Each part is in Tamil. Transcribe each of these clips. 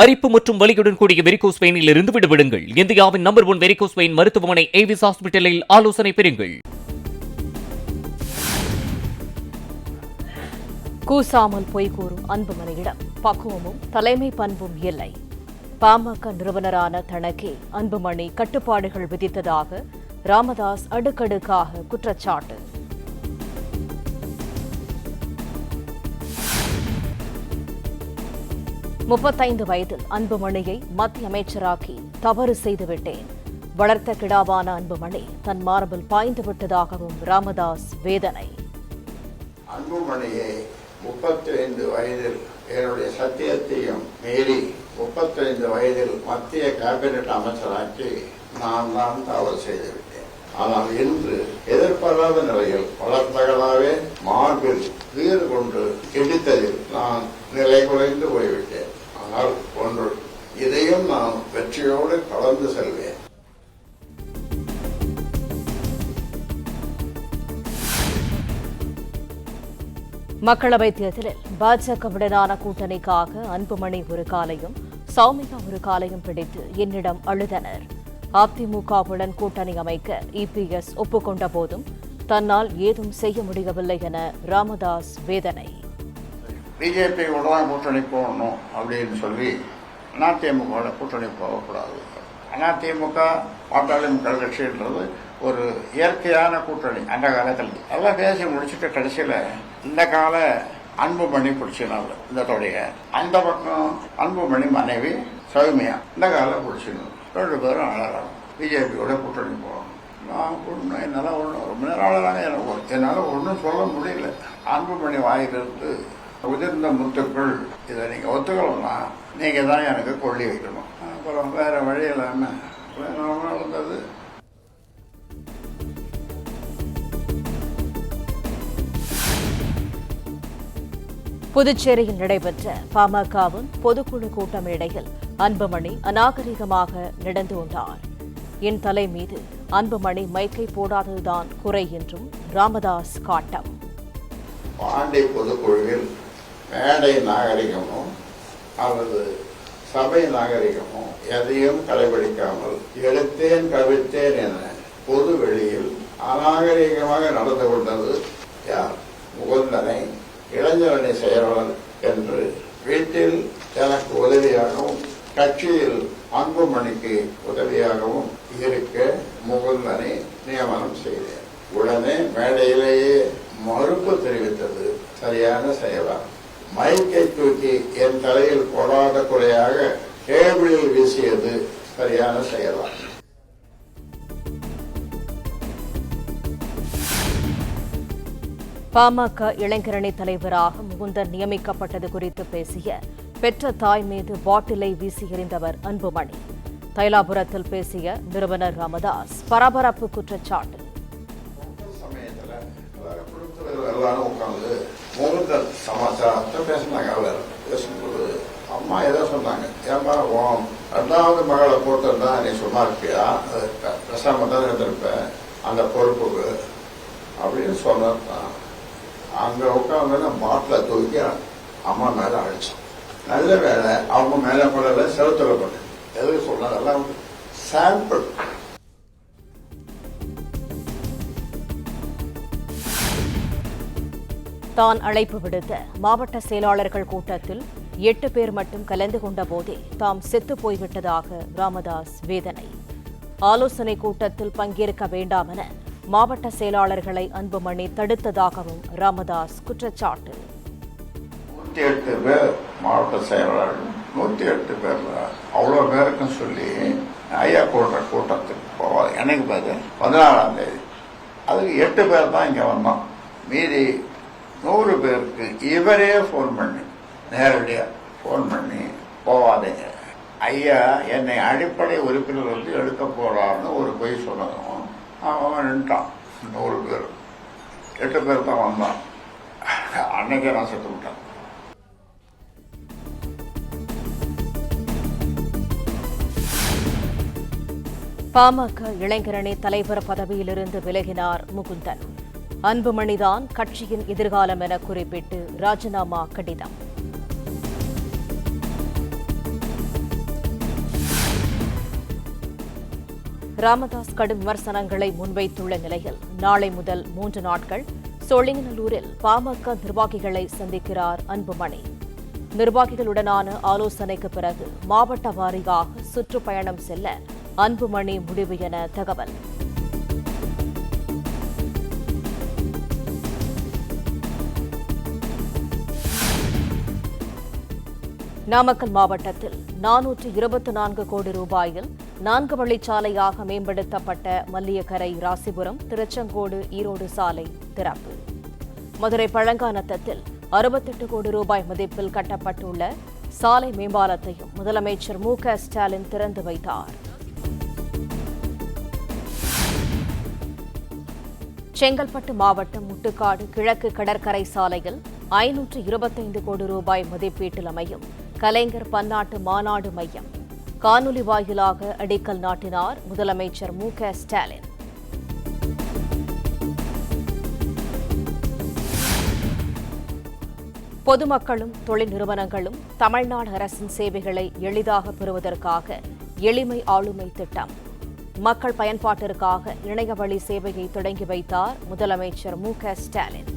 அரிப்பு மற்றும் வலியுடன் கூடிய வெரிகோஸ் வெயினில் இருந்து விடுபடுங்கள். இந்தியாவின் நம்பர் 1 வெரிகோஸ் வெயின் மருத்துவமனை ஏவிஸ் ஹாஸ்பிட்டலில் ஆலோசனை பெறுங்கள். கூசாமல் பொய் கூறும் அன்புமணியிடம் பக்குவமும் தலைமை பண்பும் இல்லை. பாமக நிறுவனரான தனக்கே அன்புமணி கட்டுப்பாடுகள் விதித்ததாக ராமதாஸ் அடுக்கடுக்காக குற்றச்சாட்டு. முப்பத்தைந்து வயதில் அன்புமணியை மத்திய அமைச்சராக்கி தவறு செய்துவிட்டேன். வளர்த்த கிடாவான அன்புமணி தன் மார்பில் பாய்ந்து விட்டதாகவும் ராமதாஸ் வேதனை. அன்புமணியை 35 வயதில் என்னுடைய சத்தியத்தையும் மீறி 35 வயதில் மத்திய கேபினெட் அமைச்சராக்கி நான் தான் தவறு செய்துவிட்டேன். ஆனால் இன்று எதிர்பாராத நிலையில் வளர்த்தகளாவே மார்பில் வீறு கொண்டு இடித்ததில் நான் நிலை குலைந்து போய்விட்டேன். ஆனால் ஒன்று, இதையும் நான் வெற்றியோடு கலந்து செல்வேன். மக்களவைத் தேர்தலில் பாஜகவுடனான கூட்டணிக்காக அன்புமணி ஒரு காலையும் சௌமியா ஒரு காலையும் பிடித்து என்னிடம் அழுதனர். அதிமுகவுடன் கூட்டணி அமைக்க இபிஎஸ் ஒப்புக்கொண்ட போதும் தன்னால் ஏதும் செய்ய முடியவில்லை என ராமதாஸ் வேதனை. பிஜேபியோட தான் கூட்டணி போகணும் அப்படின்னு சொல்லி அதிமுக கூட்டணி போகக்கூடாது. அதிமுக பாட்டாளி மக்கள் கட்சின்றது ஒரு இயற்கையான கூட்டணி. அந்த காலத்தில் எல்லாம் பேசி முடிச்சுட்டு கடைசியில் இந்த கால அன்புமணி பிடிச்சினாங்க இந்த தொடைய, அந்த பக்கம் அன்புமணி மனைவி சௌமியா இந்த கால பிடிச்சிருந்தோம். 2 பேரும் அழகாங்க. பிஜேபியோட கூட்டணி போகணும். நான் ஒன்றும் என்னால் ரொம்ப நேரம் அழகாங்க. என்னால் ஒன்றும் சொல்ல முடியல. அன்புமணி வாயிலிருந்து உதிர்ந்த முத்துக்கள், இதை நீங்கள் ஒத்துக்கலன்னா நீங்கள் தான் எனக்கு கொள்ளி வைக்கணும். அப்புறம் வேற வழி இல்லாமல் நடந்தது. புதுச்சேரியில் நடைபெற்ற பாமகவின் பொதுக்குழு கூட்ட மேடையில் அன்புமணி அநாகரிகமாக நடந்து கொண்டார். என் தலை மீது அன்புமணி மைக்கை போடாததுதான் குறை என்றும் ராமதாஸ் காட்டம். பாண்டி பொதுக்குழுவில் மேடை நாகரிகமும் அல்லது சபை நாகரிகமும் எதையும் கடைபிடிக்காமல் எடுத்தேன் கவிழ்த்தேன் என பொது வெளியில் அநாகரிகமாக நடந்து கொண்டது யார்? முகுந்தனை இளைஞரணி செயலாளர் என்று வீட்டில் எனக்கு உதவியாகவும் கட்சியில் அன்புமணிக்கு உதவியாகவும் இருக்க முகுந்தனை நியமனம் செய்தேன். உடனே மேடையிலேயே மறுப்பு தெரிவித்தது சரியான செயலா? மைக்கை தூக்கி என் தலையில் போடாத குறையாக டேபிளில் வீசியது சரியான செயலா? பாமக இளைஞரணி தலைவராக முகுந்தன் நியமிக்கப்பட்டது குறித்து பேசிய பெற்ற தாய் மீது பாட்டிலை வீசி எறிந்தவர் அன்புமணி. தைலாபுரத்தில் பேசிய நிறுவனர் ராமதாஸ் பரபரப்பு குற்றச்சாட்டு. எல்லாரும் உட்காந்து முகுந்தன் சமாச்சாரத்தை பேசினாங்க. பேசும்போது அம்மா ஏதோ சொன்னாங்க, ஏன்பா 2வது மகளை போட்டிருந்தா நீ சும்மா இருப்பியா, பேசாம தான் இருந்திருப்ப அந்த பொறுப்புக்கு அப்படின்னு சொன்னதான். அங்க உட்காந்து பாட்டில தூக்கி அம்மா மேல அழிச்சோம். நல்ல வேலை அவங்க மேல படல, செலுத்துல பட. எதுக்கு சொன்னதெல்லாம் சாம்பிள். தான் அழைப்பு விடுத்த மாவட்ட செயலாளர்கள் கூட்டத்தில் 8 பேர் மட்டும் கலந்து கொண்ட போதே தாம் செத்து போய்விட்டதாக ராமதாஸ் வேதனை. ஆலோசனை கூட்டத்தில் பங்கேற்க வேண்டாம் என மாவட்ட செயலாளர்களை அன்புமணி தடுத்ததாகவும் ராமதாஸ் குற்றச்சாட்டு. 108 பேர் மாவட்ட செயலாளர்கள், 108 பேர் அவ்வளோ பேருக்கும் சொல்லி ஐயா போடுற கூட்டத்துக்கு போவாது. எனக்கு பார்த்து 14ஆம் தேதி அதுக்கு 8 பேர் தான் இங்கே வந்தோம். மீதி 100 பேருக்கு இவரே ஃபோன் பண்ணி, நேரடியாக ஃபோன் பண்ணி போவாதீங்க ஐயா, என்னை அடிப்படை உறுப்பினர் வந்து எடுக்க போறாருன்னு ஒரு பொய் சொன்னதும் அவன் நின்ட்டான். 100 பேர், 8 பேர் தான் வந்தான். அன்னைக்கே நான் செத்து விட்டேன். பாமக இளைஞரணி தலைவர் பதவியிலிருந்து விலகினார் முகுந்தன். அன்புமணிதான் கட்சியின் எதிர்காலம் என குறிப்பிட்டு ராஜினாமா கடிதம். ராமதாஸ் கடும் விமர்சனங்களை முன்வைத்துள்ள நிலையில் நாளை முதல் 3 நாட்கள் சோழிங்கநல்லூரில் பாமக நிர்வாகிகளை சந்திக்கிறார் அன்புமணி. நிர்வாகிகளுடனான ஆலோசனைக்கு பிறகு மாவட்ட வாரியாக சுற்றுப்பயணம் செல்ல அன்புமணி முடிவு என தகவல். நாமக்கல் மாவட்டத்தில் 424 கோடி ரூபாயில் 4 வழிச்சாலையாக மேம்படுத்தப்பட்ட மல்லியக்கரை ராசிபுரம் திருச்செங்கோடு ஈரோடு சாலை திறப்பு. மதுரை பழங்காநத்தத்தில் 68 கோடி ரூபாய் மதிப்பில் கட்டப்பட்டுள்ள சாலை மேம்பாலத்தையும் முதலமைச்சர் மு.க. ஸ்டாலின் திறந்து வைத்தார். செங்கல்பட்டு மாவட்டம் முட்டுக்காடு கிழக்கு கடற்கரை சாலையில் 525 கோடி ரூபாய் மதிப்பீட்டில் அமையும் கலைஞர் பன்னாட்டு மாநாடு மையம் காணொலி வாயிலாக அடிக்கல் நாட்டினார் முதலமைச்சர் மு.க. ஸ்டாலின். பொதுமக்களும் தொழில் நிறுவனங்களும் தமிழ்நாடு அரசின் சேவைகளை எளிதாக பெறுவதற்காக எளிமை ஆளுமை திட்டம் மக்கள் பயன்பாட்டிற்காக இணையவழி சேவையை தொடங்கி வைத்தார் முதலமைச்சர் மு.க. ஸ்டாலின்.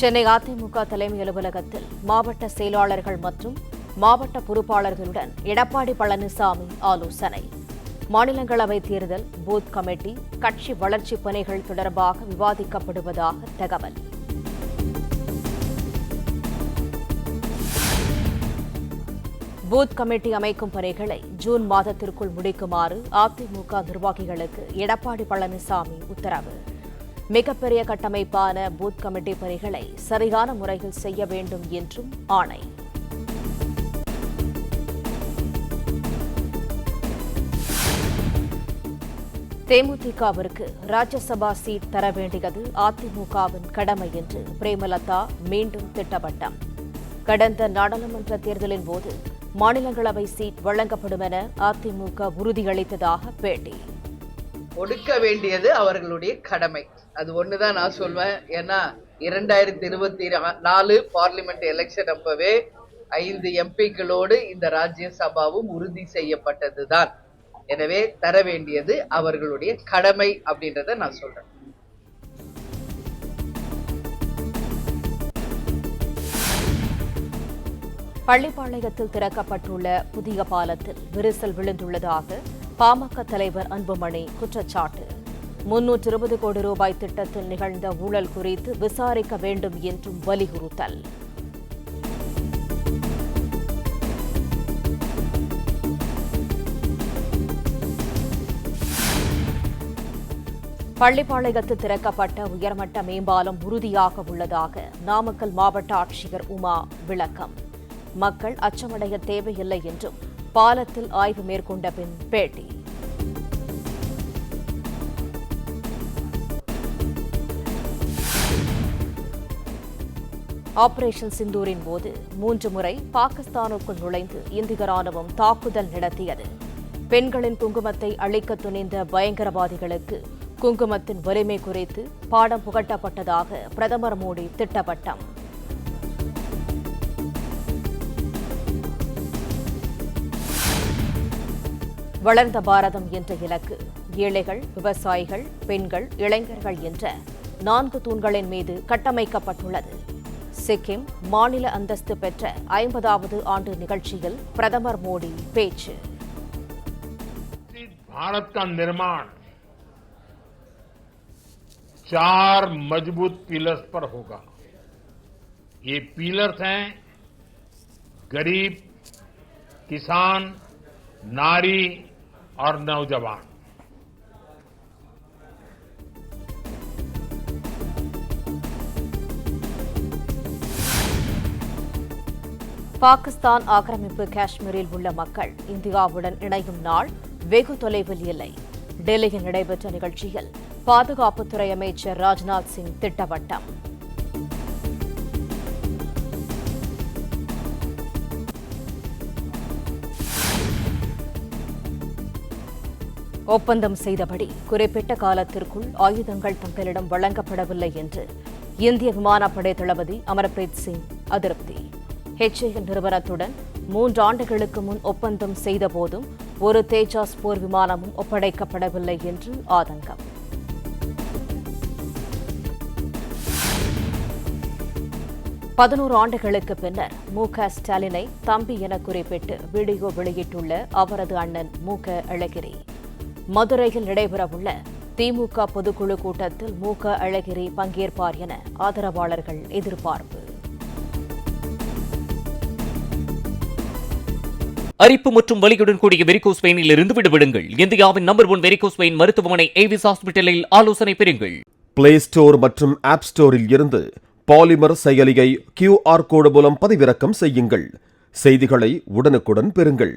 சென்னை அதிமுக தலைமை அலுவலகத்தில் மாவட்ட செயலாளர்கள் மற்றும் மாவட்ட பொறுப்பாளர்களுடன் எடப்பாடி பழனிசாமி ஆலோசனை. மாநிலங்களவை தேர்தல், பூத் கமிட்டி, கட்சி வளர்ச்சிப் பணிகள் தொடர்பாக விவாதிக்கப்படுவதாக தகவல். பூத் கமிட்டி அமைக்கும் பணிகளை ஜூன் மாதத்திற்குள் முடிக்குமாறு அதிமுக நிர்வாகிகளுக்கு எடப்பாடி பழனிசாமி உத்தரவு. மிகப்பெரிய கட்டமைப்பான பூத் கமிட்டி பணிகளை சரியான முறையில் செய்ய வேண்டும் என்றும் ஆணை. தேமுதிகவிற்கு ராஜ்யசபா சீட் தர வேண்டியது அதிமுகவின் கடமை என்று பிரேமலதா மீண்டும் திட்டவட்டம். கடந்த நாடாளுமன்ற தேர்தலின் போது மாநிலங்களவை சீட் வழங்கப்படும் என அதிமுக உறுதியளித்ததாக பேட்டி. ஒடுக்க வேண்டியது அவர்களுடைய கடமை. அது ஒண்ணுதான் நான் சொல்வேன். ஏன்னா 2024 பார்லிமெண்ட் எலெக்ஷன் அப்பவே 5 எம்பிக்களோடு இந்த ராஜ்யசபாவும் உறுதி செய்யப்பட்டதுதான். எனவே தர வேண்டியது அவர்களுடைய கடமை அப்படின்றத நான் சொல்றேன். பள்ளிப்பாளையத்தில் திறக்கப்பட்டுள்ள புதிய பாலத்தில் விரிசல் விழுந்துள்ளதாக பாமக தலைவர் அன்புமணி குற்றச்சாட்டு. 320 கோடி ரூபாய் திட்டத்தில் நிகழ்ந்த ஊழல் குறித்து விசாரிக்க வேண்டும் என்றும் வலியுறுத்தல். பள்ளிப்பாளையத்தில் திறக்கப்பட்ட உயர்மட்ட மேம்பாலம் உறுதியாக உள்ளதாக நாமக்கல் மாவட்ட ஆட்சியர் உமா விளக்கம். மக்கள் அச்சமடைய தேவையில்லை என்றும் பாலத்தில் ஆய்வு மேற்கொண்ட பின் பேட்டி. ஆபரேஷன் சிந்தூரின் போது 3 முறை பாகிஸ்தானுக்குள் நுழைந்து இந்திய ராணுவம் தாக்குதல் நடத்தியது. பெண்களின் குங்குமத்தை அழிக்க துணிந்த பயங்கரவாதிகளுக்கு குங்குமத்தின் வலிமை குறித்து பாடம் புகட்டப்பட்டதாக பிரதமர் மோடி திட்டவட்டம். வளர்ந்த பாரதம் என்ற இலக்கு ஏழைகள், விவசாயிகள், பெண்கள், இளைஞர்கள் என்ற 4 தூண்களின் மீது கட்டமைக்கப்பட்டுள்ளது. சிக்கிம் மாநில அந்தஸ்து பெற்ற 50வது ஆண்டு நிகழ்ச்சியில் பிரதமர் மோடி பேச்சு. भारत का निर्माण 4 मजबूत पिलर्स पर होगा. ये पिलर्स हैं गरीब, किसान, नारी और नौजवान. பாகிஸ்தான் ஆக்கிரமிப்பு காஷ்மீரில் உள்ள மக்கள் இந்தியாவுடன் இணையும் நாள் வெகு தொலைவில் இல்லை. டெல்லியில் நடைபெற்ற நிகழ்ச்சியில் பாதுகாப்புத்துறை அமைச்சர் ராஜ்நாத் சிங் திட்டவட்டம். ஒப்பந்தம் செய்தபடி குறிப்பிட்ட காலத்திற்குள் ஆயுதங்கள் தங்களிடம் வழங்கப்படவில்லை என்று இந்திய விமானப்படை தளபதி அமர்பிரீத் சிங் அதிருப்தி. HAL நிறுவனத்துடன் 3 ஆண்டுகளுக்கு முன் ஒப்பந்தம் செய்தபோதும் ஒரு தேஜாஸ் போர் விமானமும் ஒப்படைக்கப்படவில்லை என்று ஆதங்கம். பதினோரு ஆண்டுகளுக்கு பின்னர் மு.க. ஸ்டாலினை தம்பி என குறிப்பிட்டு வீடியோ வெளியிட்டுள்ள அவரது அண்ணன் மு.க. அழகிரி. மதுரையில் நடைபெறவுள்ள திமுக பொதுக்குழு கூட்டத்தில் மு.க. அழகிரி பங்கேற்பார் என ஆதரவாளர்கள் எதிர்பார்ப்பு. அரிப்பு மற்றும் வலியுடன் கூடிய வெரிகோஸ் வெயினில் இருந்து விடுபடுங்கள். இந்தியாவின் நம்பர் 1 வெரிகோஸ் வெயின் மருத்துவமனை ஏவிஸ் ஹாஸ்பிட்டலில் ஆலோசனை பெறுங்கள். பிளே ஸ்டோர் மற்றும் ஆப் ஸ்டோரில் இருந்து பாலிமர் செயலியை QR கோடு மூலம் பதிவிறக்கம் செய்யுங்கள். செய்திகளை உடனுக்குடன் பெறுங்கள்.